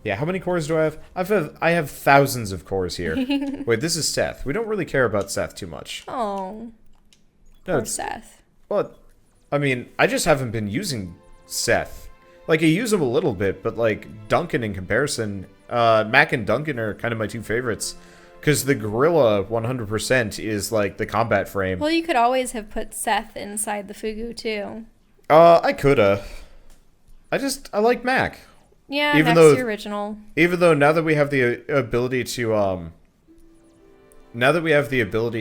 Yeah, how many cores do I have? I have thousands of cores here. Wait, this is Seth. We don't really care about Seth too much. Oh, No, poor it's, Seth. well, I mean, I just haven't been using Seth. Like, I use him a little bit, but, like, Duncan in comparison, Mac and Duncan are kind of my two favorites. Because the Gorilla 100% is, like, the combat frame. Well, you could always have put Seth inside the Fugu, too. I coulda. I like Mac. Yeah, Even Mac's though- the original. Even though now that we have the ability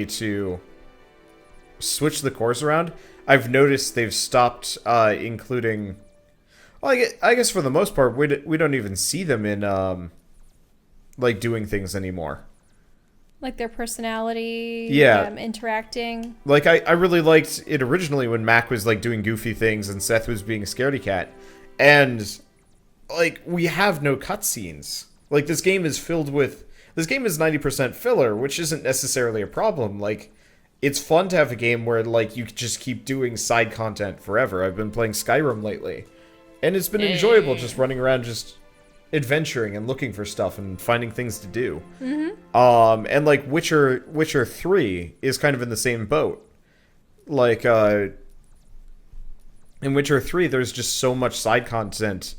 to, switch the cores around, I've noticed they've stopped, including... Well, I guess for the most part, we don't even see them in, like, doing things anymore. Like their personality, Yeah. interacting. Like, I really liked it originally when Mac was, like, doing goofy things and Seth was being a scaredy cat. And, like, we have no cutscenes. Like, this game is filled with... This game is 90% filler, which isn't necessarily a problem. Like, it's fun to have a game where, like, you just keep doing side content forever. I've been playing Skyrim lately. And it's been enjoyable just running around just adventuring and looking for stuff and finding things to do. Mm-hmm. And like Witcher 3 is kind of in the same boat. Like in Witcher 3 there's just so much side content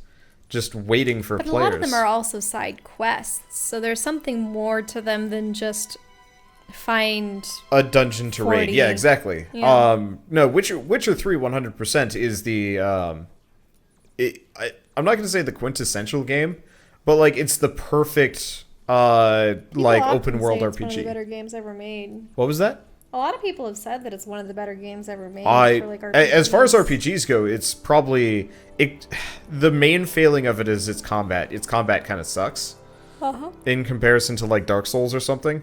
just waiting for But players. a lot of them are also side quests, so there's something more to them than just find... A dungeon to raid. 40. Yeah, exactly. Yeah. No, Witcher 3 100% is the I'm not going to say the quintessential game, but like it's the perfect like open world It's one of the RPG. better games ever made. What was that? A lot of people have said that it's one of the better games ever made. I for, like, as far as RPGs. RPGs go, it's probably the main failing of it is its combat. Its combat kind of sucks in comparison to like Dark Souls or something.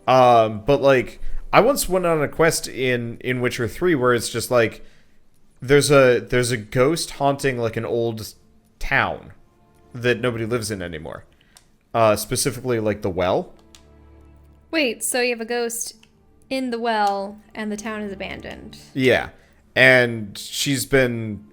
But like I once went on a quest in Witcher 3 where it's just like there's a ghost haunting like an old town that nobody lives in anymore. Specifically like the well. Wait, so you have a ghost in the well and the town is abandoned. Yeah. And she's been,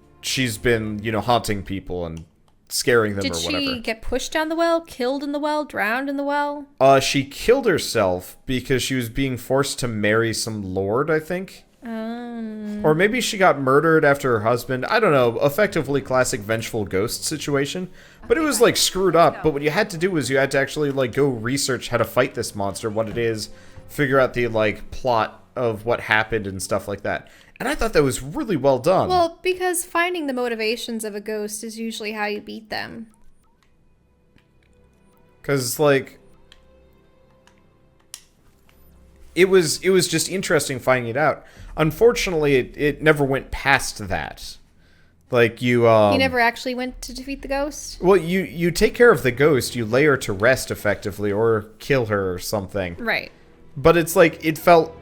you know, haunting people and scaring them Did or she whatever. get pushed down the well, killed in the well, drowned in the well? She killed herself because she was being forced to marry some lord, I think. Or maybe she got murdered after her husband. I don't know. Effectively classic vengeful ghost situation. But it was like screwed up. But what you had to do was you had to actually like go research how to fight this monster, what it is, figure out the like plot of what happened and stuff like that. And I thought that was really well done. Well, because finding the motivations of a ghost is usually how you beat them. Because like it was just interesting finding it out. Unfortunately, it never went past that. Like you You never actually went to defeat the ghost? well, you take care of the ghost, you lay her to rest effectively, or kill her or something. Right. But it's like it felt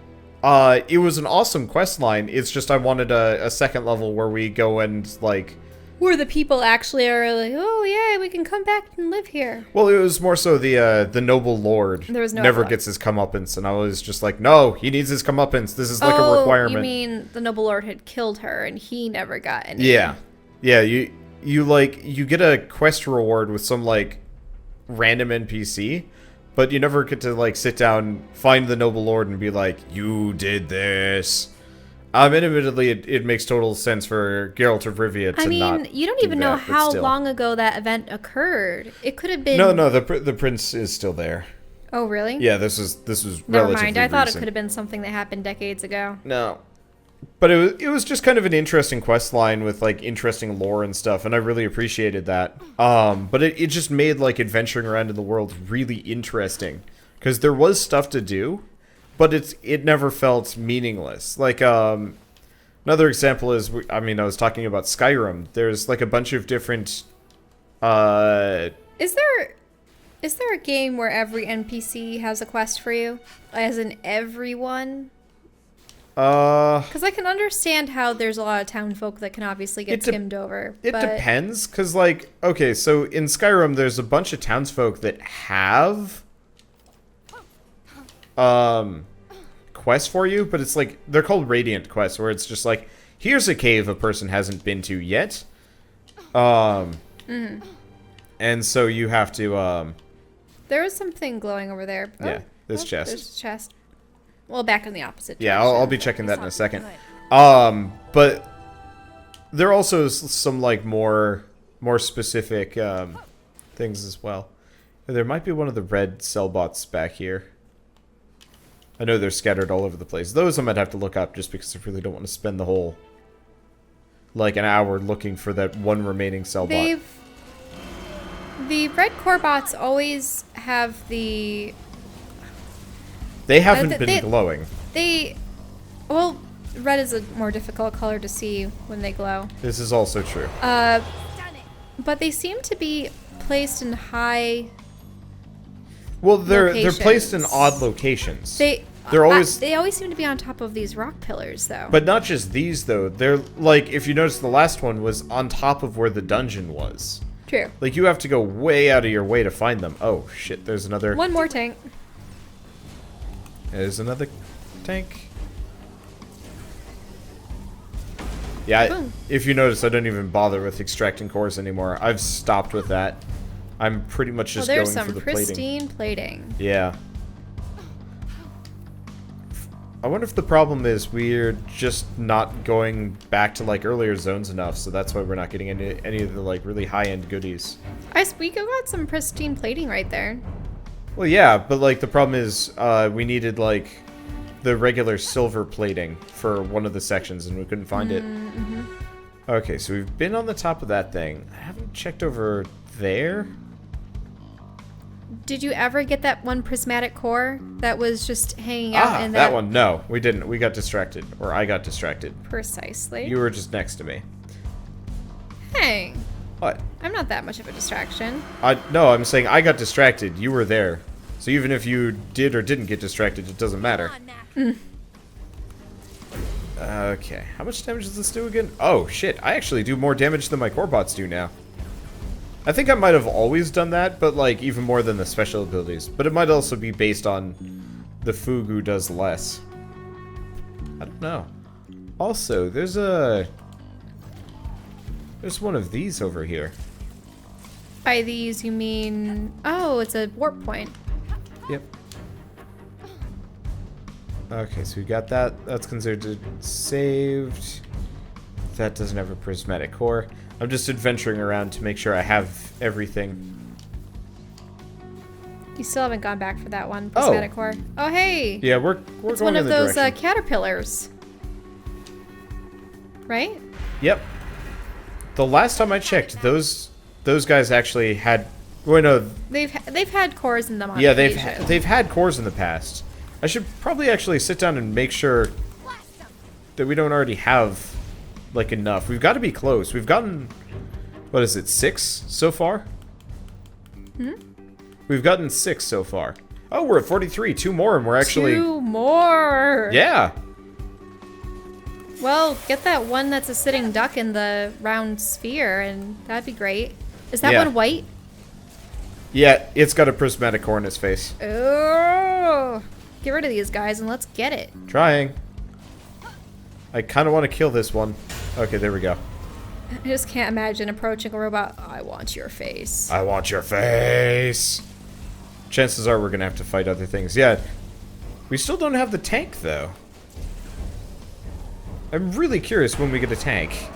it was an awesome quest line. It's just I wanted a second level where we go and like Where the people actually are like, oh yeah, we can come back and live here. well, it was more so the noble lord There was no never lord. gets his comeuppance, and I was just like, no, he needs his comeuppance. This is like a requirement. You mean the noble lord had killed her and he never got any? Yeah. Yeah, you like you get a quest reward with some like random NPC, but you never get to like sit down, find the noble lord and be like, "You did this." And admittedly it makes total sense for Geralt of Rivia to I not mean, you don't do even know that, but how still. long ago that event occurred. It could have been... No, the prince is still there. Oh, really? Yeah, this was Never relatively mind. I thought it recent. could have been something that happened decades ago. No. But it was just kind of an interesting quest line with like interesting lore and stuff, and I really appreciated that. But it just made like adventuring around in the world really interesting because there was stuff to do, but it never felt meaningless. Like another example is I was talking about Skyrim. There's like a bunch of different Is there a game where every NPC has a quest for you? As in everyone? Because I can understand how there's a lot of town folk that can obviously get skimmed over. It but depends, because, like, okay, so in Skyrim, there's a bunch of townsfolk that have, quests for you, but it's like, they're called Radiant quests, where it's just like, here's a cave a person hasn't been to yet. And And so you have to, There was something glowing over there. Yeah, this chest. There's a chest. Well, back in the opposite Yeah, direction. I'll be checking that in a second. But there are also some, like, more specific, things as well. There might be one of the red cell bots back here. I know they're scattered all over the place. Those I might have to look up just because I really don't want to spend the whole, like, an hour looking for that one remaining cell bot. The red core bots always have the... They haven't been glowing. Well, red is a more difficult color to see when they glow. This is also true. But they seem to be placed in high... Well, they're placed in odd locations. They always seem to be on top of these rock pillars, though. But not just these, though. They're, like, if you notice, the last one was on top of where the dungeon was. True. Like, you have to go way out of your way to find them. Oh, shit, there's another... One more tank. There's another tank. Yeah, if you notice, I don't even bother with extracting cores anymore. I've stopped with that. I'm pretty much just going for the plating. There's some pristine plating. Yeah. I wonder if the problem is we're just not going back to, like, earlier zones enough, so that's why we're not getting any of the, like, really high-end goodies. We got some pristine plating right there. Well, yeah, but, like, the problem is we needed, like, the regular silver plating for one of the sections, and we couldn't find it. Okay, so we've been on the top of that thing. I haven't checked over there. Did you ever get that one prismatic core that was just hanging out in that one? No, we didn't. We got distracted. Or I got distracted. Precisely. You were just next to me. Hey. What? I'm not that much of a distraction. No, I'm saying I got distracted. You were there. So even if you did or didn't get distracted, it doesn't matter. Okay. How much damage does this do again? Oh, shit. I actually do more damage than my core bots do now. I think I might have always done that, but, like, even more than the special abilities. But it might also be based on the Fugu does less. I don't know. Also, there's one of these over here. By these, you mean... Oh, it's a warp point. Yep. Okay, so we got that. That's considered saved. That doesn't have a prismatic core. I'm just adventuring around to make sure I have everything. You still haven't gone back for that one prismatic core. Oh, hey! Yeah, we're it's going one of in the those direction. caterpillars. Right? Yep. The last time I checked, those guys actually had... Well, no. They've had cores in them on Yeah, occasion. they've had cores in the past. I should probably actually sit down and make sure that we don't already have, like, enough. We've got to be close. We've gotten, what is it, 6 so far? We've gotten 6 so far. Oh, we're at 43. 2 more, and we're actually... 2 more! Yeah! Well, get that one that's a sitting duck in the round sphere, and that'd be great. Is that one white? Yeah, it's got a prismatic core in its face. Oh! Get rid of these guys and let's get it. Trying. I kind of want to kill this one. Okay, there we go. I just can't imagine approaching a robot. I want your face. I want your face. Chances are we're going to have to fight other things. Yeah. We still don't have the tank, though. I'm really curious when we get a tank.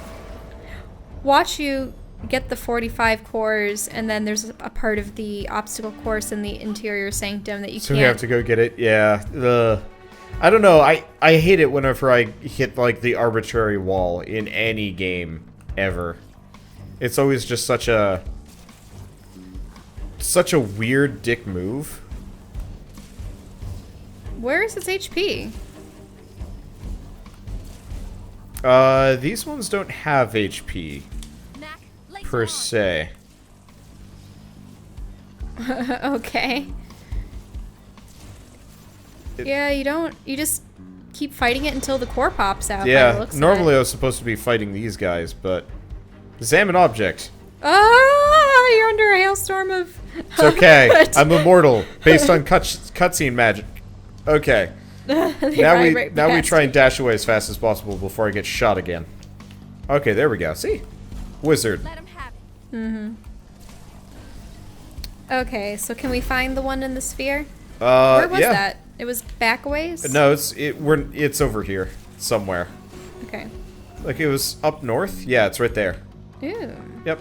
Watch you get the 45 cores, and then there's a part of the obstacle course in the interior sanctum that you So can't... we have to go get it? Yeah. I don't know. I hate it whenever I hit, like, the arbitrary wall in any game ever. It's always just such a weird dick move. Where is its HP? These ones don't have HP per se. Okay. Yeah, you just keep fighting it until the core pops out. Yeah, normally I was supposed to be fighting these guys, but... Examine object. Ah, you're under a hailstorm of... It's okay. I'm immortal, based on cutscene magic. Okay. Now we try and dash away as fast as possible before I get shot again. Okay, there we go. See? Wizard. Let him have it. Okay, so can we find the one in the sphere? Where was that? It was back a ways? No, it's over here somewhere. Okay. Like it was up north? Yeah, it's right there. Ooh. Yep.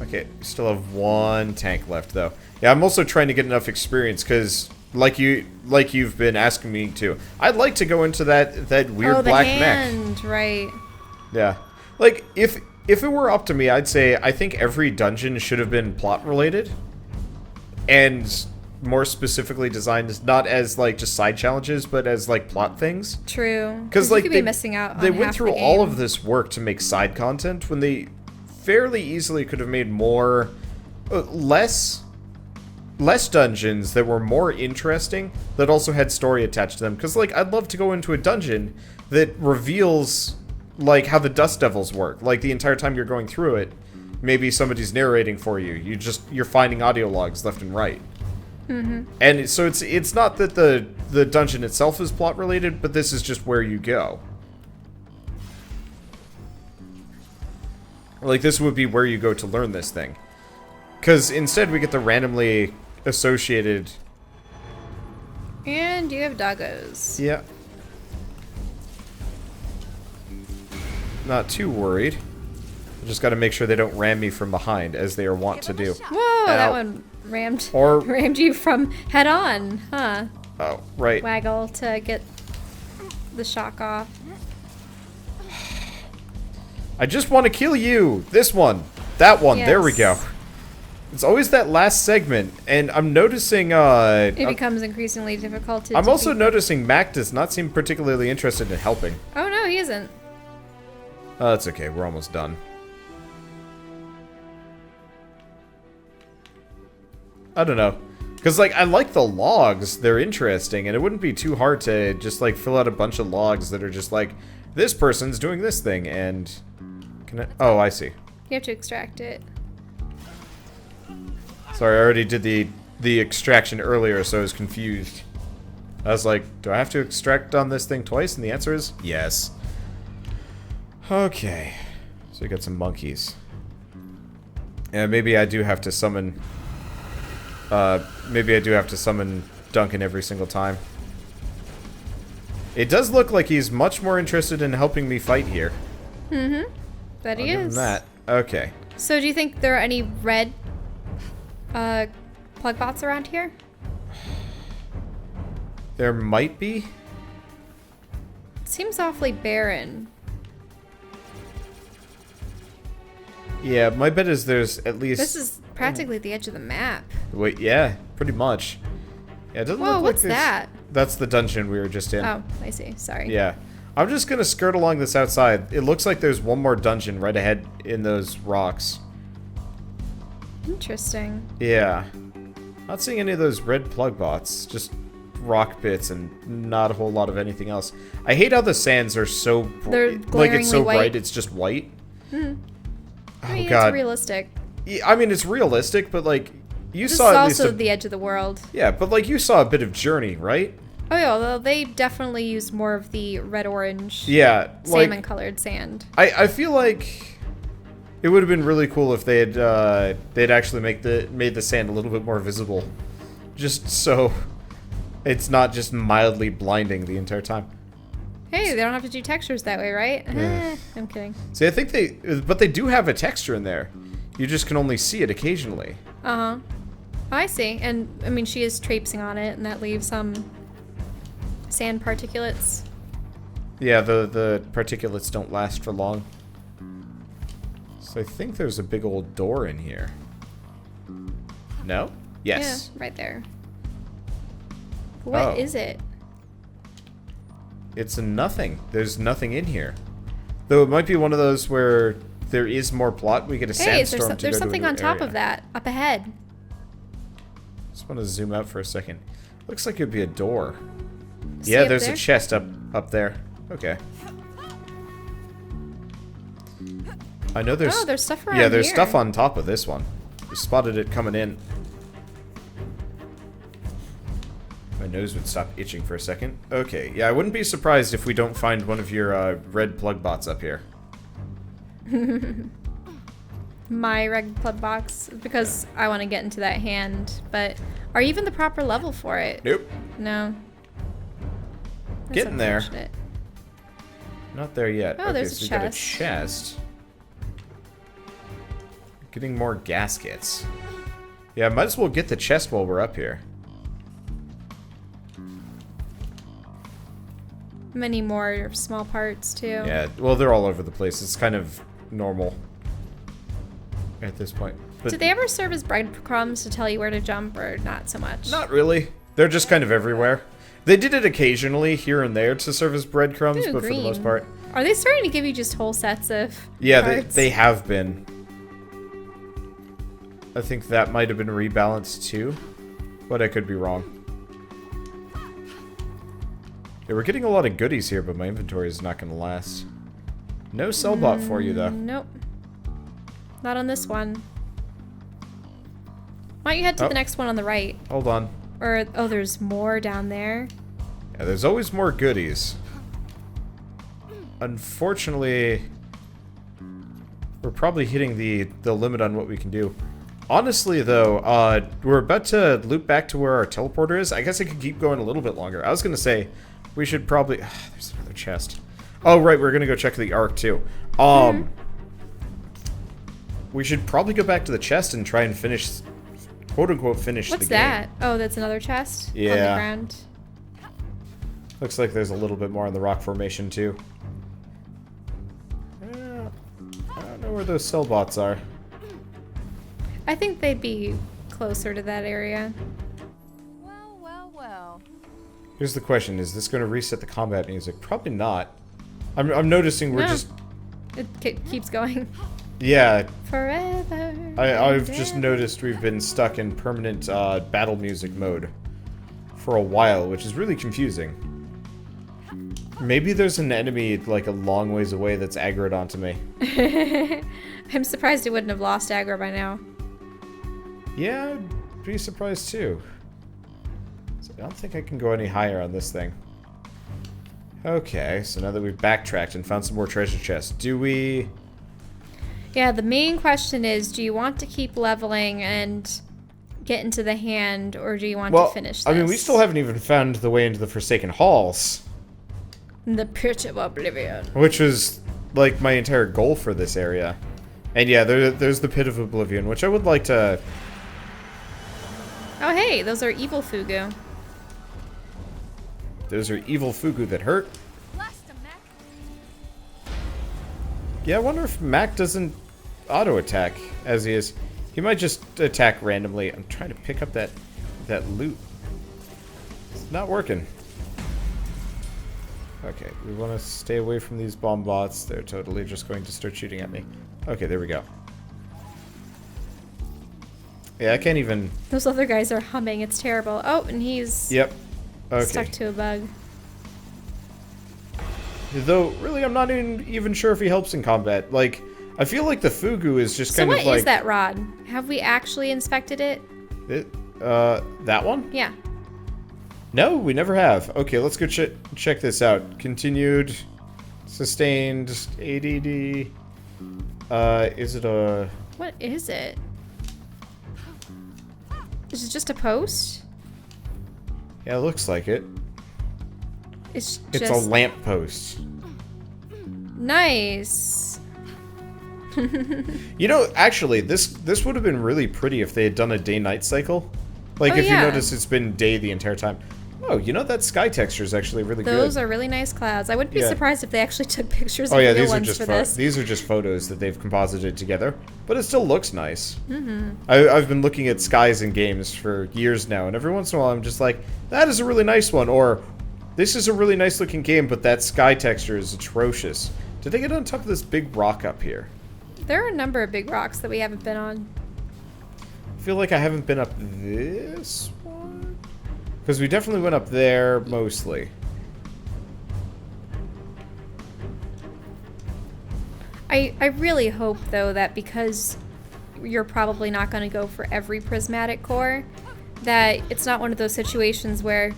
Okay, still have one tank left though. Yeah, I'm also trying to get enough experience because like you've been asking me to. I'd like to go into that weird black mech. Right. Yeah. Like if it were up to me, I'd say I think every dungeon should have been plot related. And more specifically designed as not as like just side challenges, but as like plot things. True. Because like you could be missing out on they went half through the game. all of this work to make side content when they fairly easily could have made more less dungeons that were more interesting that also had story attached to them. Because like I'd love to go into a dungeon that reveals like how the Dust Devils work. Like the entire time you're going through it, maybe somebody's narrating for you. You're finding audio logs left and right. Mm-hmm. And so it's not that the dungeon itself is plot related, but this is just where you go. Like this would be where you go to learn this thing. Because instead we get the randomly associated. And you have doggos. Yeah. Not too worried. Just got to make sure they don't ram me from behind, as they are wont to do. Whoa, that one rammed you from head on, huh? Oh, right. Waggle to get the shock off. I just want to kill you. This one. That one. Yes. There we go. It's always that last segment, and I'm noticing, it becomes increasingly difficult to I'm also noticing Mac does not seem particularly interested in helping. Oh, no, he isn't. Oh, that's okay. We're almost done. I don't know. Because, like, I like the logs. They're interesting, and it wouldn't be too hard to just, like, fill out a bunch of logs that are just like, this person's doing this thing, and... Can I... Oh, I see. You have to extract it. Sorry, I already did the extraction earlier, so I was confused. I was like, do I have to extract on this thing twice? And the answer is yes. Okay. So we got some monkeys. And maybe I do have to summon... maybe I do have to summon Duncan every single time. It does look like he's much more interested in helping me fight here. Mm-hmm. That he is. That. Okay. So do you think there are any red plug bots around here? There might be. It seems awfully barren. Yeah, my bet is there's at least... This is practically the edge of the map. Wait, yeah, pretty much. Yeah, it doesn't Whoa, look what's like that? That's the dungeon we were just in. Oh, I see. Sorry. Yeah. I'm just gonna skirt along this outside. It looks like there's one more dungeon right ahead in those rocks. Interesting. Yeah. Not seeing any of those red plug bots. Just rock bits and not a whole lot of anything else. I hate how the sands are so... like, it's so bright, it's just white. Hmm. I mean, God. It's realistic. Yeah, I mean, it's realistic, but, like, you this saw at least... This is also the edge of the world. Yeah, but, like, you saw a bit of Journey, right? Oh, yeah, although they definitely used more of the red-orange... Yeah, like... salmon-colored sand. I feel like... It would have been really cool if they'd actually made the sand a little bit more visible. Just so it's not just mildly blinding the entire time. Hey, they don't have to do textures that way, right? Yeah. I'm kidding. See, I think but they do have a texture in there. You just can only see it occasionally. Uh-huh. Oh, I see. And, I mean, she is traipsing on it, and that leaves some sand particulates. Yeah, the particulates don't last for long. So I think there's a big old door in here. No? Yes. Yeah, right there. What is it? It's a nothing. There's nothing in here. Though it might be one of those where there is more plot. We get a sandstorm to go there's to something a on new top area. of that, up ahead. Just want to zoom out for a second. Looks like it'd be a door. See yeah, up there's there? a chest up there. Okay. I know there's... Oh, there's stuff around here. Yeah, there's stuff on top of this one. We spotted it coming in. My nose would stop itching for a second. Okay, yeah, I wouldn't be surprised if we don't find one of your red plug bots up here. my Red Club box because I want to get into that hand. But are you even the proper level for it? Nope. No. That's Getting there. unfortunate. Not there yet. Oh, okay, there's so a we got a chest. chest. Getting more gaskets. Yeah, might as well get the chest while we're up here. Many more small parts too. Yeah, well, they're all over the place. It's kind of normal at this point. But Did they ever serve as breadcrumbs to tell you where to jump, or not so much? not really. They're just kind of everywhere. They did it occasionally here and there to serve as breadcrumbs, Ooh, but for the most part. Are they starting to give you just whole sets of Yeah, cards? they have been. I think that might have been rebalanced too, but I could be wrong. Yeah, we're getting a lot of goodies here, but my inventory is not going to last. No Sellbot for you, though. Nope. Not on this one. Why don't you head to the next one on the right? Hold on. Or, oh, there's more down there. Yeah, there's always more goodies. Unfortunately, we're probably hitting the limit on what we can do. Honestly, though, we're about to loop back to where our teleporter is. I guess I could keep going a little bit longer. I was going to say, we should probably... there's another chest. Oh, right, we're going to go check the Ark, too. We should probably go back to the chest and try and finish... quote-unquote finish What's the game. that? Oh, that's another chest? On the Yeah. ground. Looks like there's a little bit more on the rock formation, too. I don't know where those Sellbots are. I think they'd be closer to that area. Well, well, well. Here's the question, is this going to reset the combat music? Probably not. I'm noticing we're No. just... It keeps going. Yeah, Forever. I've just noticed we've been stuck in permanent battle music mode for a while, which is really confusing. Maybe there's an enemy like a long ways away that's aggroed onto me. I'm surprised it wouldn't have lost aggro by now. Yeah, I'd be surprised too. So I don't think I can go any higher on this thing. Okay, so now that we've backtracked and found some more treasure chests, do we... Yeah, the main question is, do you want to keep leveling and get into the hand, or do you want to finish this? I mean, we still haven't even found the way into the Forsaken Halls. The Pit of Oblivion. Which was, like, my entire goal for this area. And yeah, there's the Pit of Oblivion, which I would like to... Oh, hey, those are evil Fugu. Those are evil Fugu that hurt. Blast him, Mac. Yeah, I wonder if Mac doesn't auto-attack as he is. He might just attack randomly. I'm trying to pick up that loot. It's not working. Okay, we want to stay away from these bomb bots. They're totally just going to start shooting at me. Okay, there we go. Yeah, I can't even... Those other guys are humming. It's terrible. Oh, and he's Yep. Okay. stuck to a bug. Though, really, I'm not even sure if he helps in combat. Like, I feel like the Fugu is just So kind what of like... is that rod? Have we actually inspected it? That one? Yeah. No, we never have. Okay, let's go check this out. Continued, sustained, ADD. Is it a... What is it? Is it just a post? Yeah, it looks like it. It's It's just a lamp post. nice. You know, actually, this would have been really pretty if they had done a day-night cycle. Like, Oh, if yeah. you notice, it's been day the entire time. Oh, you know, that sky texture is actually really Those good. are really nice clouds. I wouldn't be Yeah. surprised if they actually took pictures Oh of yeah, real these are ones just for this. these are just photos that they've composited together, but it still looks nice. Mm-hmm. I've been looking at skies in games for years now, and every once in a while I'm just like, that is a really nice one, or this is a really nice looking game, but that sky texture is atrocious. Did they get on top of this big rock up here? There are a number of big rocks that we haven't been on. I feel like I haven't been up this one, because we definitely went up there mostly. I really hope, though, that because you're probably not going to go for every prismatic core, that it's not one of those situations where,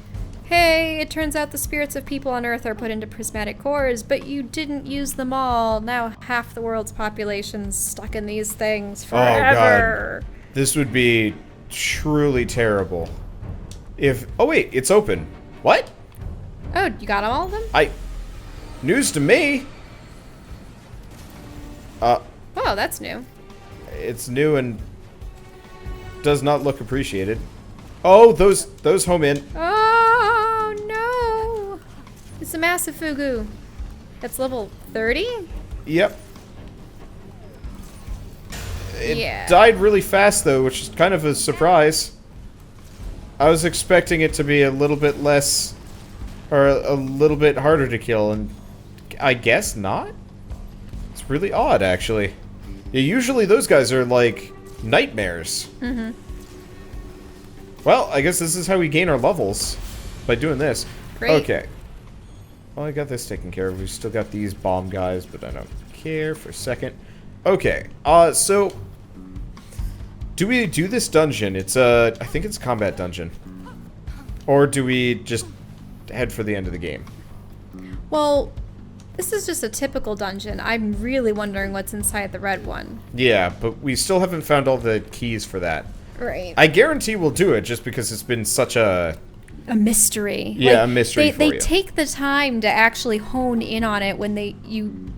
hey, it turns out the spirits of people on Earth are put into prismatic cores, but you didn't use them all. Now half the world's population's stuck in these things forever. Oh, God. This would be truly terrible. If... Oh, wait. It's open. What? Oh, you got all of them? News to me. Oh, that's new. It's new and does not look appreciated. Oh, those home in. Oh, no. It's a massive Fugu. That's level 30? Yep. It Yeah. died really fast, though, which is kind of a surprise. I was expecting it to be a little bit less, or a little bit harder to kill, and I guess not? It's really odd, actually. Yeah, usually those guys are, like, nightmares. Mm-hmm. Well, I guess this is how we gain our levels, by doing this. Great. Okay. Well, I got this taken care of. We've still got these bomb guys, but I don't care for a second. Okay, so... Do we do this dungeon? It's I think it's a combat dungeon. Or do we just head for the end of the game? Well, this is just a typical dungeon. I'm really wondering what's inside the red one. Yeah, but we still haven't found all the keys for that. Right. I guarantee we'll do it just because it's been such a mystery. Yeah, like, a mystery they for you. take the time to actually hone in on it when you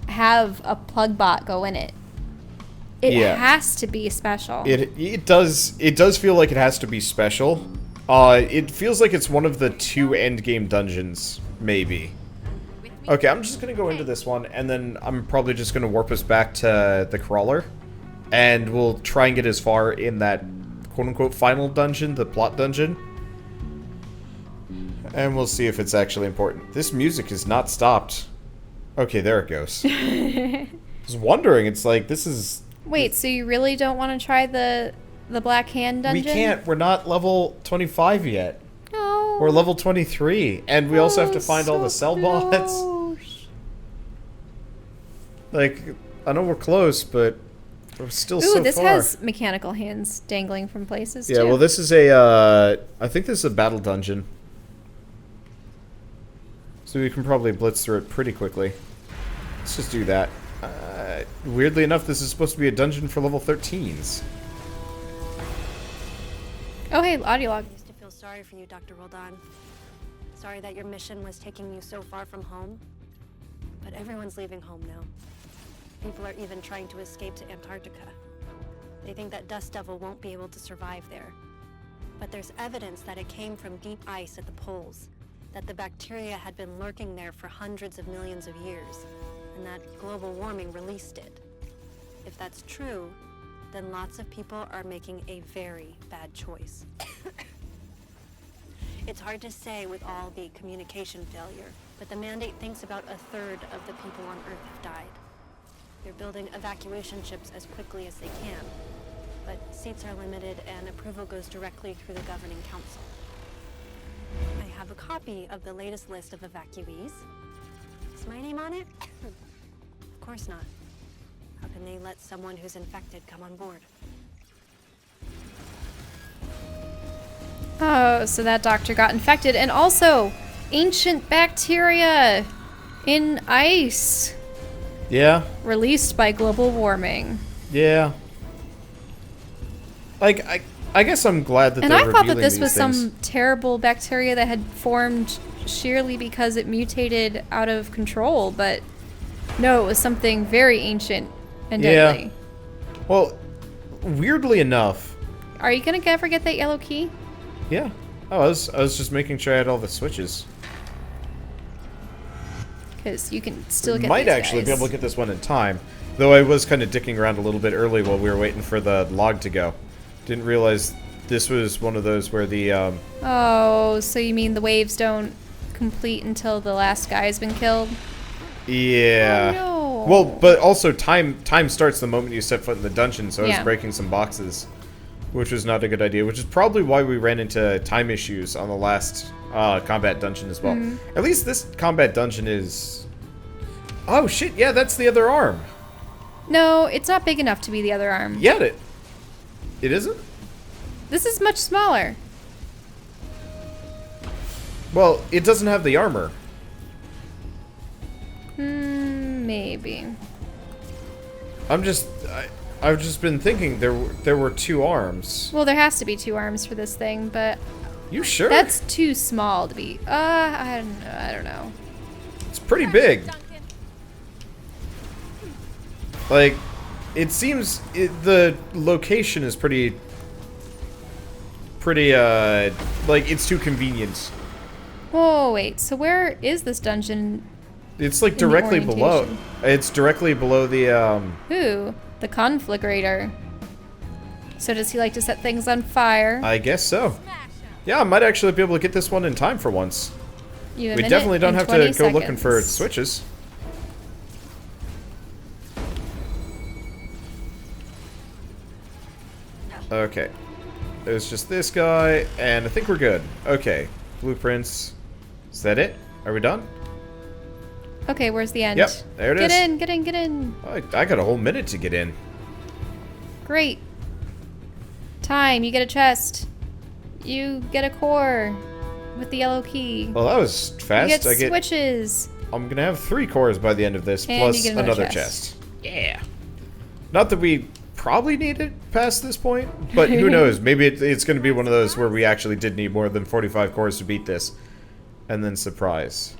have a plug bot go in it. It has to be special. It does feel like it has to be special. It feels like it's one of the 2 end game dungeons, maybe. Okay, I'm just gonna go into this one, and then I'm probably just gonna warp us back to the crawler, and we'll try and get as far in that quote-unquote final dungeon, the plot dungeon, and we'll see if it's actually important. This music is not stopped. Okay, there it goes. I was wondering, it's like, this is... Wait, so you really don't want to try the Black Hand dungeon? We can't. We're not level 25 yet. No. We're level 23, and we also have to find all the cell bots. Like, I know we're close, but we're still so far. Ooh, this has mechanical hands dangling from places, too. Yeah, well, this is a, I think this is a battle dungeon. So we can probably blitz through it pretty quickly. Let's just do that. Weirdly enough, this is supposed to be a dungeon for level 13s. Oh, hey, audio log. I used to feel sorry for you, Dr. Roldan. Sorry that your mission was taking you so far from home. But everyone's leaving home now. People are even trying to escape to Antarctica. They think that Dust Devil won't be able to survive there. But there's evidence that it came from deep ice at the poles, that the bacteria had been lurking there for hundreds of millions of years, and that global warming released it. If that's true, then lots of people are making a very bad choice. It's hard to say with all the communication failure, but the Mandate thinks about 1/3 of the people on Earth have died. They're building evacuation ships as quickly as they can, but seats are limited and approval goes directly through the governing council. I have a copy of the latest list of evacuees. Is my name on it? Of course not. How can they let someone who's infected come on board? Oh, so that doctor got infected. And also, ancient bacteria in ice. Yeah. Released by global warming. Yeah. Like, I guess I'm glad that and they're I thought that revealing this these was things. some terrible bacteria that had formed sheerly because it mutated out of control, but no, it was something very ancient and deadly. Yeah. Well, weirdly enough... Are you gonna ever get that yellow key? Yeah. Oh, I was just making sure I had all the switches. Because you can still get Might these actually be guys. able to get this one in time. Though I was kind of dicking around a little bit early while we were waiting for the log to go. Didn't realize this was one of those where the, Oh, so you mean the waves don't complete until the last guy's been killed? Yeah. Oh, no. Well, but also time starts the moment you step foot in the dungeon, so I was Yeah. breaking some boxes. Which was not a good idea, which is probably why we ran into time issues on the last combat dungeon as well. Mm-hmm. At least this combat dungeon is... Oh shit, yeah, that's the other arm. No, it's not big enough to be the other arm. Yeah, it isn't? This is much smaller. Well, it doesn't have the armor. Maybe. I've just been thinking there were 2 arms. Well, there has to be 2 arms for this thing, but You sure? that's too small to be. I don't know. It's pretty big. Like, it seems the location is pretty, like, it's too convenient. Whoa, wait. So where is this dungeon? It's like In the directly below. orientation. It's directly below the Ooh, the conflagrator. So does he like to set things on fire? I guess so. Yeah, I might actually be able to get this one in time for once. You have a We minute definitely don't and have to 20 go looking for seconds. switches. Okay. There's just this guy, and I think we're good. Okay. Blueprints. Is that it? Are we done? Okay, where's the end? Yep, there it get is. Get in, get in, get in. I got a whole minute to get in. Great. Time, you get a chest. You get a core with the yellow key. Well, that was fast. You get switches. I'm gonna have 3 cores by the end of this, And plus you get another another chest. chest. Yeah. Not that we probably need it past this point, but who knows? Maybe it's gonna be one of those where we actually did need more than 45 cores to beat this. And then surprise.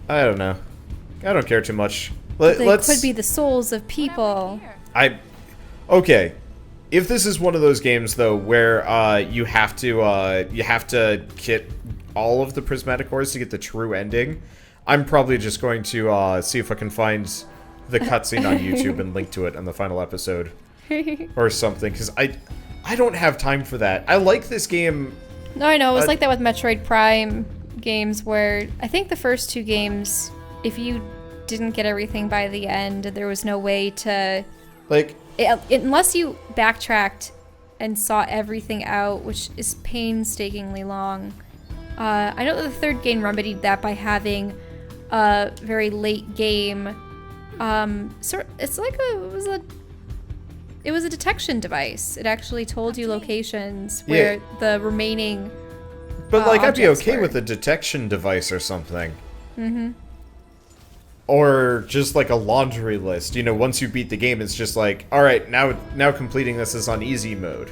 I don't know. I don't care too much. They Let's. could be the souls of people. Okay. If this is one of those games though where you have to get all of the prismatic cores to get the true ending, I'm probably just going to see if I can find the cutscene on YouTube and link to it in the final episode or something, because I don't have time for that. I like this game. No, I know. It was like that with Metroid Prime games where I think the first 2 games, if you didn't get everything by the end, there was no way to... Like... unless you backtracked and saw everything out, which is painstakingly long. I know that the 3rd game remedied that by having a very late game. So it's like it was a detection device. It actually told you locations where the remaining. But like, I'd be objects okay were. with a detection device or something. Mm-hmm. Or just like a laundry list. You know, once you beat the game, it's just like, all right, now completing this is on easy mode.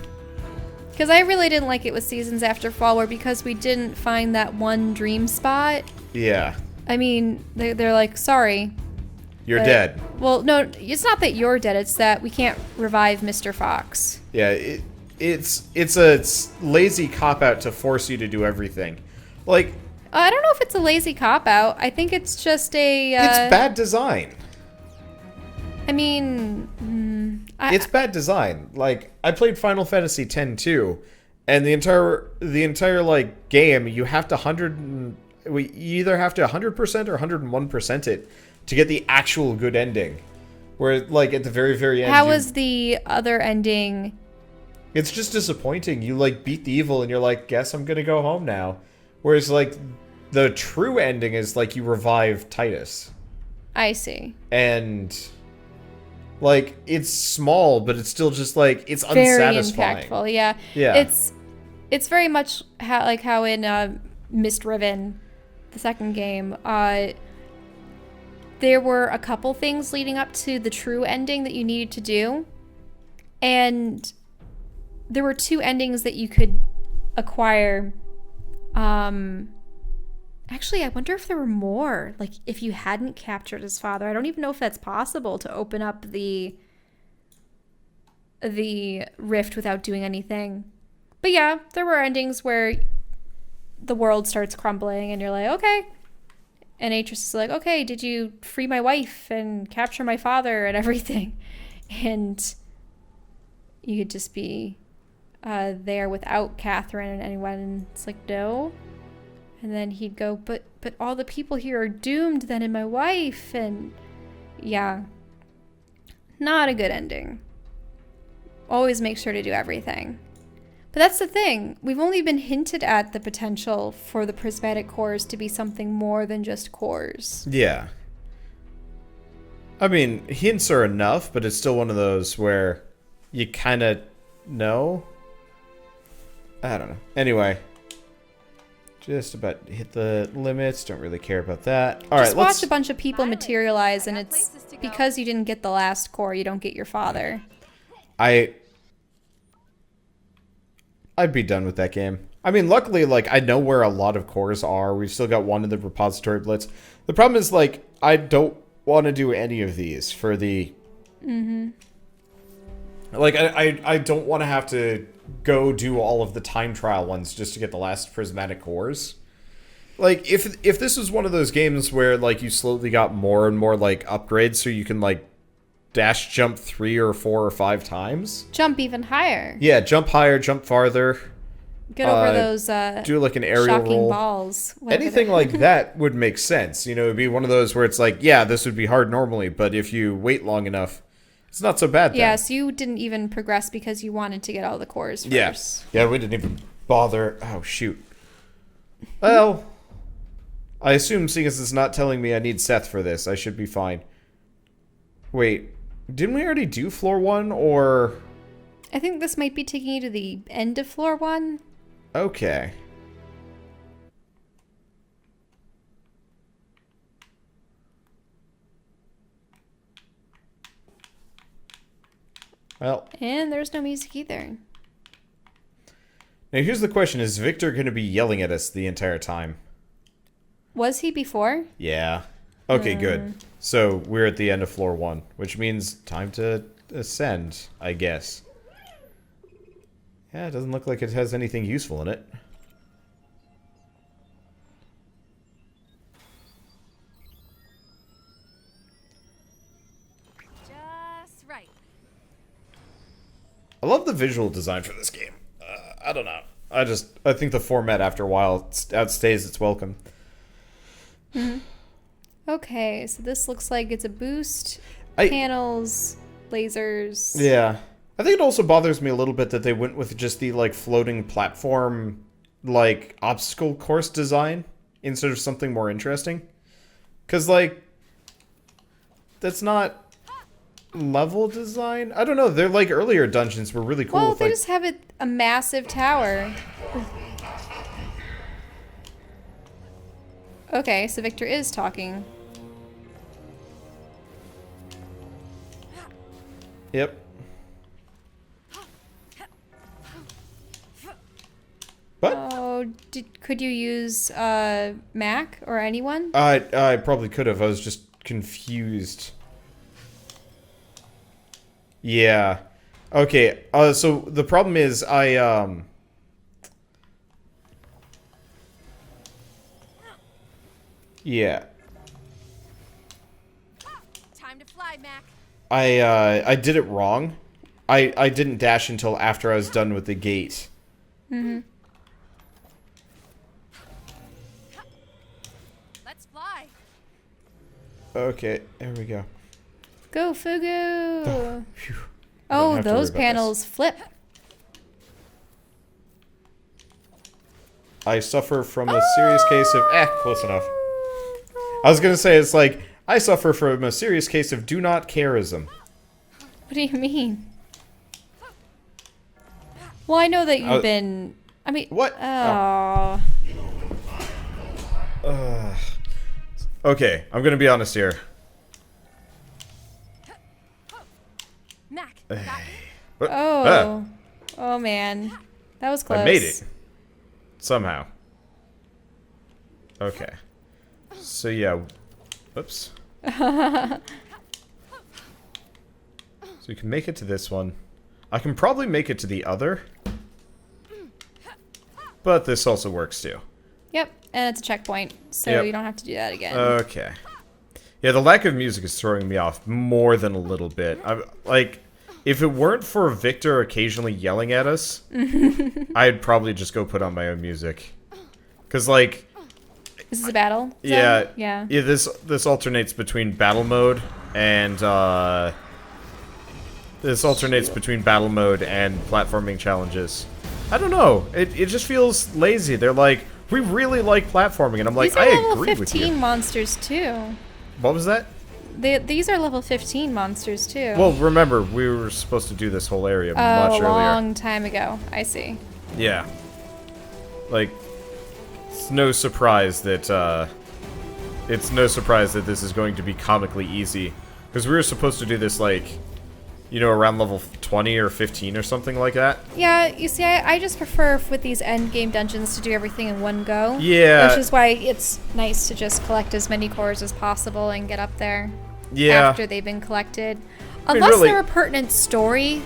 Because I really didn't like it with Seasons After Fall, where because we didn't find that one dream spot. Yeah. I mean, they're like, sorry. You're dead. Well, no, it's not that you're dead. It's that we can't revive Mr. Fox. Yeah, it's a lazy cop-out to force you to do everything. Like... I don't know if it's a lazy cop-out. I think it's just a... it's bad design. I mean... It's bad design. Like, I played Final Fantasy X too, and the entire like game, you have to you either have to 100% or 101% it to get the actual good ending. Where like at the very, very end, How was the other ending? It's just disappointing. You like beat the evil and you're like, guess I'm gonna go home now. Whereas like the true ending is like you revive Titus. I see. And like it's small, but it's still just like it's Very unsatisfying. impactful, yeah. Yeah. It's very much how in Mist-Riven, the second game, there were a couple things leading up to the true ending that you needed to do. And there were 2 endings that you could acquire. Actually, I wonder if there were more. Like, if you hadn't captured his father. I don't even know if that's possible to open up the rift without doing anything. But yeah, there were endings where the world starts crumbling and you're like, okay. And Atreus is like, okay, did you free my wife and capture my father and everything? And you could just be there without Catherine and anyone. And it's like, no. And then he'd go, but all the people here are doomed then and my wife. And yeah, not a good ending. Always make sure to do everything. But that's the thing. We've only been hinted at the potential for the prismatic cores to be something more than just cores. Yeah. I mean, hints are enough, but it's still one of those where you kind of know. I don't know. Anyway. Just about hit the limits. Don't really care about that. All Just right, watch let's... a bunch of people Violet, materialize, I and got it's places to go. because you didn't get the last core, you don't get your father. I'd be done with that game. I mean, luckily, like, I know where a lot of cores are. We've still got one in the repository blitz. The problem is, like, I don't want to do any of these for the... Like, I don't want to have to go do all of the time trial ones just to get the last prismatic cores. Like, if this was one of those games where, like, you slowly got more and more, like, upgrades so you can, like, dash jump 3 or 4 or 5 times. Jump even higher. Yeah, jump higher, jump farther. Get over those Do, like, an aerial shocking roll. balls. whatever Anything they're- like that would make sense. You know, it'd be one of those where it's like, yeah, this would be hard normally, but if you wait long enough, it's not so bad then. Yeah, so you didn't even progress because you wanted to get all the cores first. Yes. Yeah, we didn't even bother. Oh, shoot. Well, I assume seeing as it's not telling me I need Seth for this, I should be fine. Wait, didn't we already do floor 1, or... I think this might be taking you to the end of floor 1. Okay. Well, And there's no music either. now here's the question. Is Victor going to be yelling at us the entire time? Was he before? Yeah. Okay, good. So we're at the end of floor 1, which means time to ascend, I guess. Yeah, it doesn't look like it has anything useful in it. Just right. I love the visual design for this game. I don't know. I think the format after a while outstays its welcome. Okay, so this looks like it's a boost. I- Panels, lasers. Yeah. I think it also bothers me a little bit that they went with just the, like, floating platform, like, obstacle course design instead of something more interesting. Because, like, that's not level design? I don't know. They're, like, earlier dungeons were really cool. Well, with, they like, just have a massive tower. Okay, so Victor is talking. Yep. What? Oh, could you use Mac or anyone? I probably could have. I was just confused. Yeah. Okay. So the problem is yeah. Time to fly, Mac. I did it wrong. I didn't dash until after I was done with the gate. Let's fly. Okay, there we go. Go, Fugu! Phew. I don't Oh, have to worry those about panels flip. I suffer from a serious case of close enough. I was gonna say it's like I suffer from a serious case of do not careism. What do you mean? Well, I know that you've been... I mean... What? Oh. Okay, I'm gonna be honest here. Mac, got me. What? Oh. Oh, man. That was close. I made it. Somehow. Okay. So yeah. Whoops. So you can make it to this one. I can probably make it to the other. But this also works too. Yep, and it's a checkpoint, so Yep. you don't have to do that again. Okay. Yeah, the lack of music is throwing me off more than a little bit. Like, if it weren't for Victor occasionally yelling at us, I'd probably just go put on my own music. Because, like... Is this a battle? zone? Yeah, Yeah. this alternates between battle mode and, This alternates between battle mode and platforming challenges. I don't know. It just feels lazy. They're like, we really like platforming, and I'm like, These are I level agree 15 with you. monsters, too. What was that? These are level 15 monsters, too. Well, remember, we were supposed to do this whole area Oh, much a earlier. long time ago. I see. Yeah. Like, it's no surprise that this is going to be comically easy, because we were supposed to do this like, you know, around level 20 or 15 or something like that. Yeah, you see, I just prefer with these end game dungeons to do everything in one go. Yeah. Which is why it's nice to just collect as many cores as possible and get up there. Yeah. After they've been collected. I mean, Unless really- there are pertinent story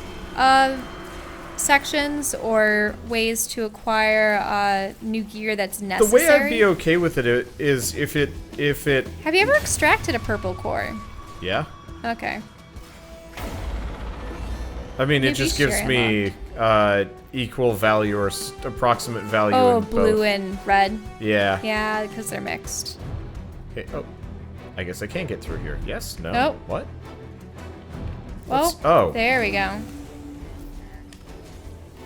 sections or ways to acquire new gear that's The necessary. way I'd be okay with it is if it Have you ever extracted a purple core? yeah. Okay. I mean, it Maybe just gives sharing me equal value or approximate value Oh, in blue both. and red. Yeah. Yeah, because they're mixed. Okay. Oh, I guess I can't get through here. Yes. No. Nope. What? Well, What's- oh. there we go.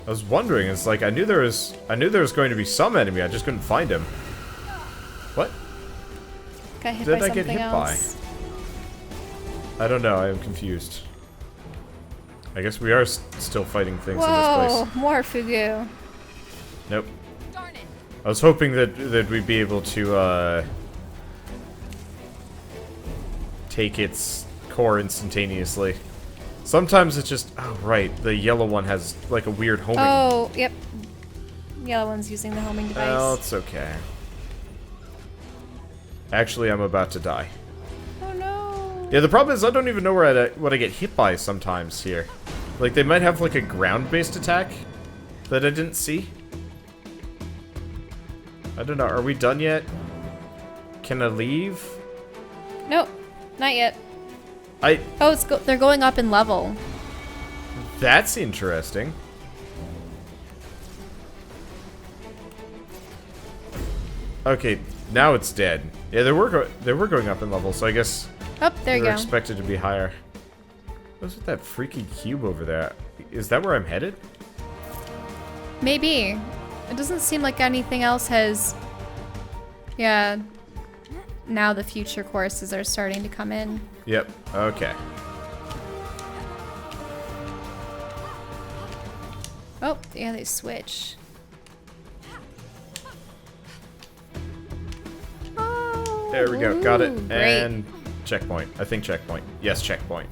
I was wondering. It's like I knew there was going to be some enemy. I just couldn't find him. What? Got hit Did by I get something hit by? else. I don't know. I am confused. I guess we are still fighting things in Whoa, this place. more Fugu. Nope. Darn it. I was hoping that we'd be able to take its core instantaneously. Sometimes it's just oh right, the yellow one has like a weird homing. Oh, yep. Yellow one's using the homing device. Well, it's okay. Actually, I'm about to die. Oh no. Yeah, the problem is I don't even know what I get hit by sometimes here. Like, they might have, like, a ground-based attack that I didn't see. I don't know. Are we done yet? Can I leave? Nope, not yet. I... Oh, they're going up in level. That's interesting. Okay, now it's dead. Yeah, they were going up in level, so I guess Oh, there you they're go. expected to be higher. What's with that freaky cube over there? Is that where I'm headed? Maybe. It doesn't seem like anything else has... Yeah. Now the future courses are starting to come in. Yep. Okay. Oh, yeah, they switch. Oh, There we go. Got it. ooh, great. And checkpoint. I think checkpoint. Yes, checkpoint.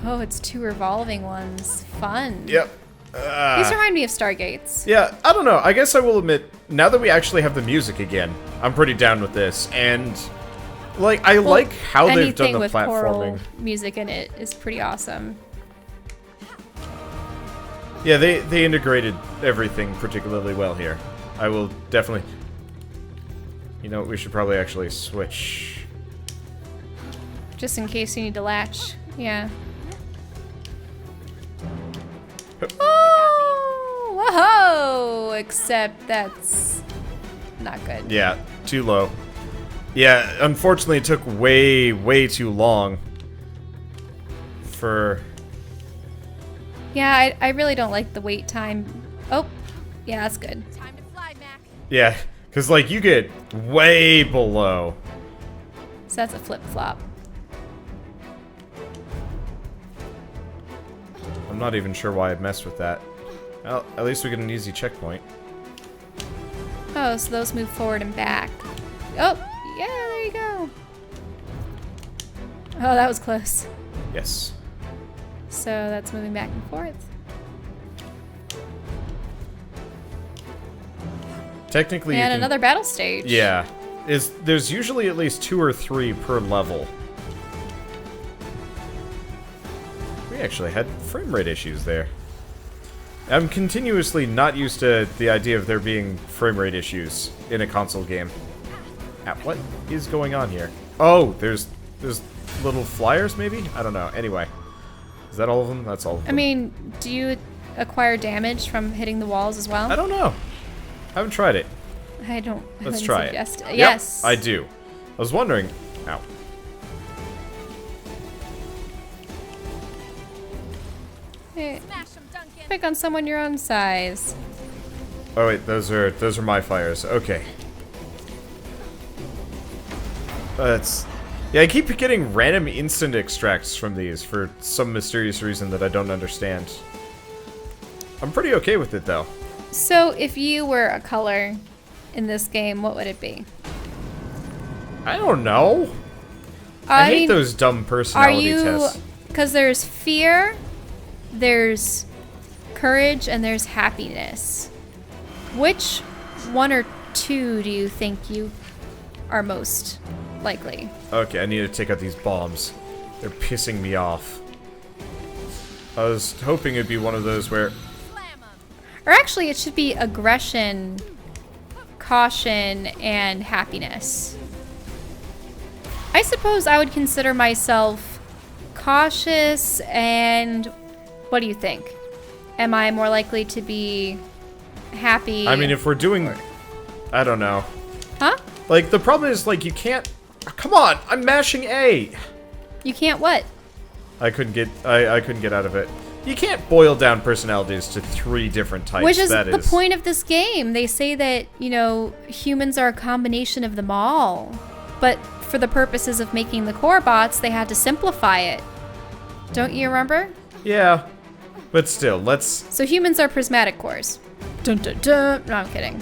Oh, it's two revolving ones. Fun. Yep. These remind me of Stargates. Yeah, I don't know. I guess I will admit, now that we actually have the music again, I'm pretty down with this. And, like, I like how they've done Anything the with platforming. choral music in it is pretty awesome. Yeah, they integrated everything particularly well here. I will definitely... You know, we should probably actually switch. Just in case you need to latch. Yeah. Oh, whoa! Except that's not good. Yeah, too low. Yeah, unfortunately it took way too long for... Yeah, I really don't like the wait time. Oh, yeah, that's good. Time to fly, Mac. Yeah, because, like, you get way below. So that's a flip-flop. I'm not even sure why I'd messed with that. Well, at least we get an easy checkpoint. Oh, so those move forward and back. Oh, yeah, there you go. Oh, that was close. Yes. So that's moving back and forth. Technically, you And can... another battle stage. Yeah. There's usually at least 2 or 3 per level. We actually had frame rate issues there. I'm continuously not used to the idea of there being frame rate issues in a console game. What is going on here? Oh, there's little flyers, maybe? I don't know. Anyway. Is that all of them? That's all of them. I mean, do you acquire damage from hitting the walls as well? I don't know. Haven't tried it. I don't. Let's wouldn't try suggest it. it. Yes. Yep, I do. I was wondering. Ow. Hey, Smash 'em, Duncan. pick on someone your own size. Oh wait, those are my fires. Okay. That's Yeah, I keep getting random instant extracts from these for some mysterious reason that I don't understand. I'm pretty okay with it, though. So, if you were a color in this game, what would it be? I don't know. I hate those dumb personality tests. Because there's fear, there's courage, and there's happiness. Which one or two do you think you are most likely? Okay, I need to take out these bombs. They're pissing me off. I was hoping it'd be one of those where... Or actually, it should be aggression, caution, and happiness. I suppose I would consider myself cautious, and what do you think? Am I more likely to be happy? I mean, if we're doing... I don't know. Huh? Like, the problem is, like, you can't... Come on! I'm mashing A! You can't what? I couldn't get out of it. You can't boil down personalities to 3 different types. Which is the point of this game. They say that, you know, humans are a combination of them all. But for the purposes of making the core bots, they had to simplify it. Don't you remember? Yeah. But still, let's... So humans are prismatic cores. Dun dun dun. No, I'm kidding.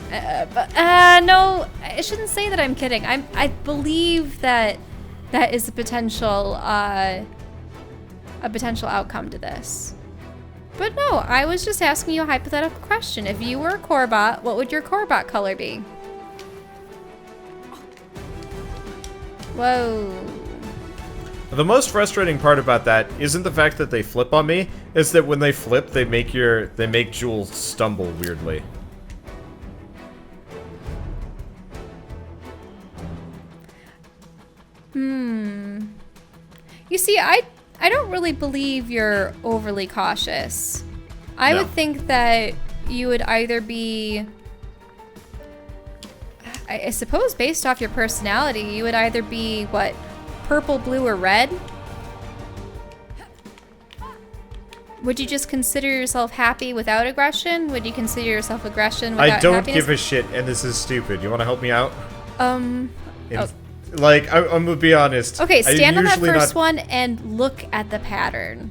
No, I shouldn't say that I'm kidding. I believe that is a potential outcome to this. But no, I was just asking you a hypothetical question. If you were a core bot, what would your core bot color be? Whoa. The most frustrating part about that isn't the fact that they flip on me, it's that when they flip, they make Jules stumble weirdly. You see, I don't really believe you're overly cautious. I would think that you would either be... I suppose based off your personality, you would either be, what, purple, blue, or red? Would you just consider yourself happy without aggression? Would you consider yourself aggression without happiness? I don't give a shit, and this is stupid. You want to help me out? Like, I'm gonna be honest. Okay, stand on that first one and look at the pattern.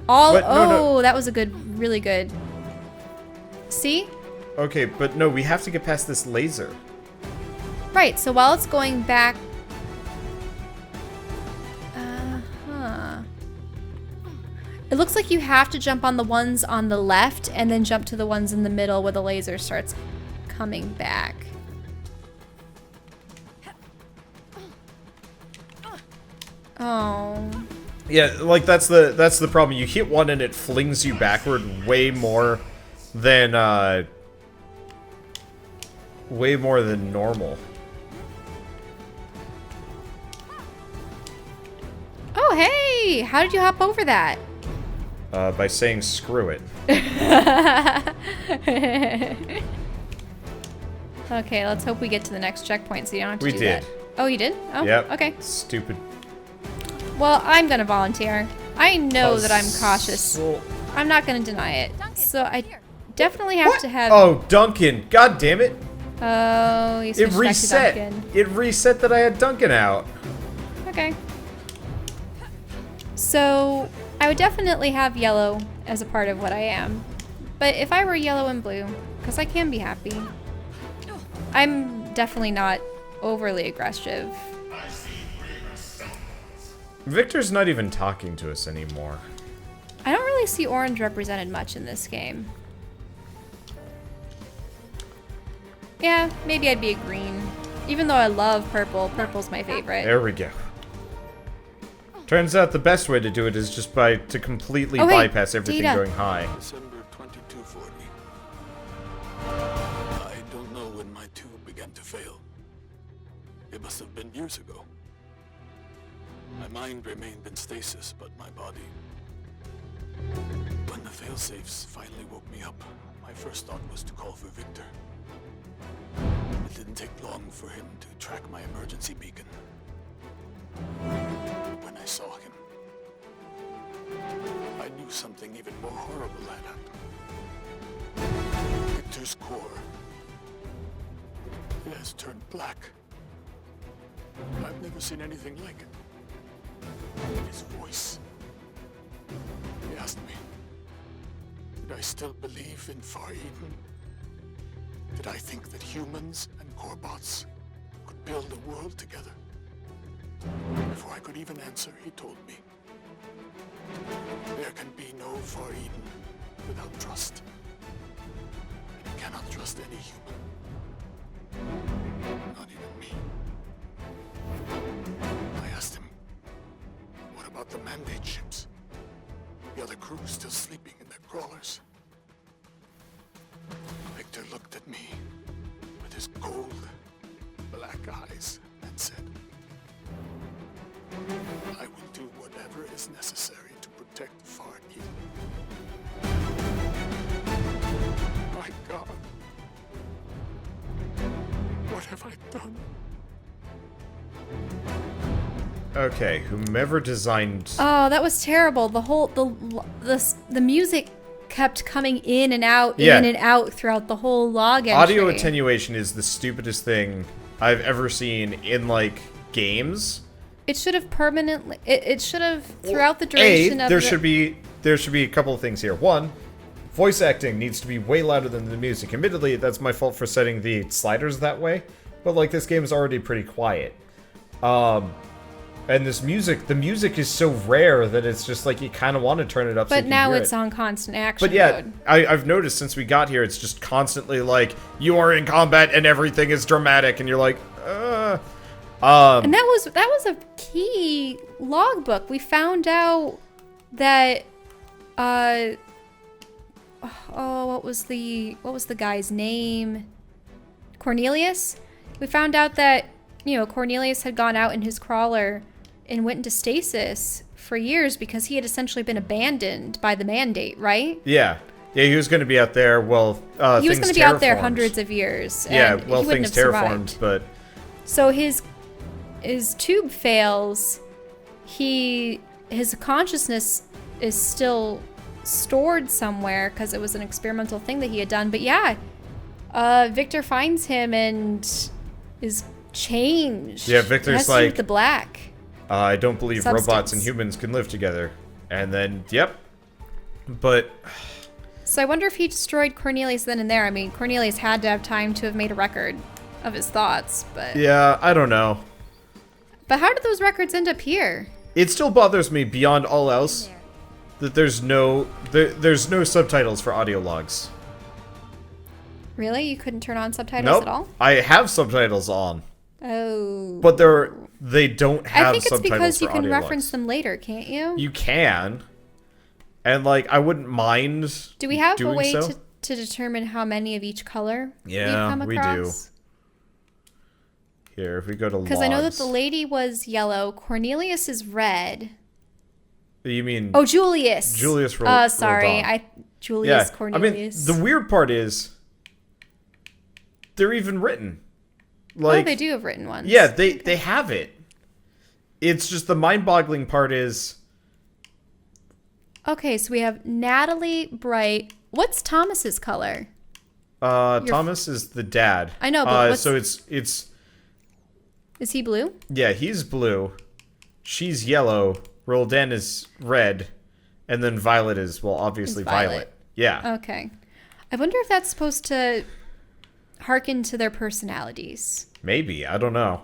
That was a really good. See? Okay, but no, we have to get past this laser. Right, so while it's going back... It looks like you have to jump on the ones on the left and then jump to the ones in the middle where the laser starts coming back. Oh. Yeah, like that's the problem. You hit one and it flings you backward way more than normal. Oh, hey! How did you hop over that? By saying screw it. Okay, let's hope we get to the next checkpoint so you don't have to do that. We did. Oh, you did? Oh, yep. Okay. Stupid. Well, I'm gonna volunteer. I know that I'm cautious. I'm not gonna deny it. So I definitely have to have... Oh, Duncan. God damn it. Oh, you switched back to Duncan. It reset that I had Duncan out. Okay. So I would definitely have yellow as a part of what I am. But if I were yellow and blue, because I can be happy, I'm definitely not overly aggressive. Victor's not even talking to us anymore. I don't really see orange represented much in this game. Yeah, maybe I'd be a green. Even though I love purple, purple's my favorite. There we go. Turns out the best way to do it is just to completely bypass everything going high. December 2240. I don't know when my tube began to fail. It must have been years ago. My mind remained in stasis, but my body... When the failsafes finally woke me up, my first thought was to call for Victor. It didn't take long for him to track my emergency beacon. When I saw him, I knew something even more horrible had happened. Victor's core. It has turned black. I've never seen anything like it. His voice. He asked me, did I still believe in Far Eden? Did I think that humans and Corbots could build a world together? Before I could even answer, he told me, there can be no Far Eden without trust. And you cannot trust any human. Not even me. I asked him, what about the Mandate ships? The other crew still sleeping in their crawlers. Victor looked at me with his cold, black eyes and said, I will do whatever is necessary to protect Far Eden. My God. What have I done? Okay, whomever designed... Oh, that was terrible. The music kept coming in and out, Yeah. in and out throughout the whole log entry. Audio attenuation is the stupidest thing I've ever seen in, like, games. It should have permanently. It should have throughout the duration of. There should be a couple of things here. One, voice acting needs to be way louder than the music. Admittedly, that's my fault for setting the sliders that way, but like this game is already pretty quiet. And this music, the music is so rare that it's just like you kind of want to turn it up. But so you now can hear it's it. on constant action But yeah, mode. I've noticed since we got here, it's just constantly like you are in combat and everything is dramatic, and you're like, And that was a key logbook. We found out that what was the guy's name? Cornelius. We found out that, Cornelius had gone out in his crawler and went into stasis for years because he had essentially been abandoned by the Mandate, right? yeah, he was going to be out there. Well, He was going to be out there hundreds of years. Yeah, and well, he wouldn't things have terraformed, survived. but So his tube fails. His consciousness is still stored somewhere because it was an experimental thing that he had done. But yeah, Victor finds him and is changed. Yeah, Victor's It has to do with like, the black. I don't believe robots Substance. and humans can live together. And then, yep. But So I wonder if he destroyed Cornelius then and there. I mean, Cornelius had to have time to have made a record of his thoughts, but yeah, I don't know. But how did those records end up here? It still bothers me beyond all else that there's no subtitles for audio logs. Really? You couldn't turn on subtitles at all? Nope. I have subtitles on, Oh. but they don't have I think it's subtitles because you for can audio reference logs. them later, can't you? You can. And like I wouldn't mind Do we have a doing way so. to determine how many of each color Yeah, we've come we do. across? Here, if we go to logs. Because I know that the lady was yellow. Cornelius is red. You mean Oh, Julius. Julius sorry. Roldan. Julius yeah. Cornelius. I mean, the weird part is they're even written. Like, they do have written ones. Yeah, they have it. It's just the mind-boggling part is Okay, so we have Natalie Bright. What's Thomas's color? Thomas is the dad. I know, but so it's Is he blue? yeah, he's blue. She's yellow. Roldan is red, and then Violet is obviously It's Violet. Violet. Yeah. Okay. I wonder if that's supposed to harken to their personalities. Maybe, I don't know.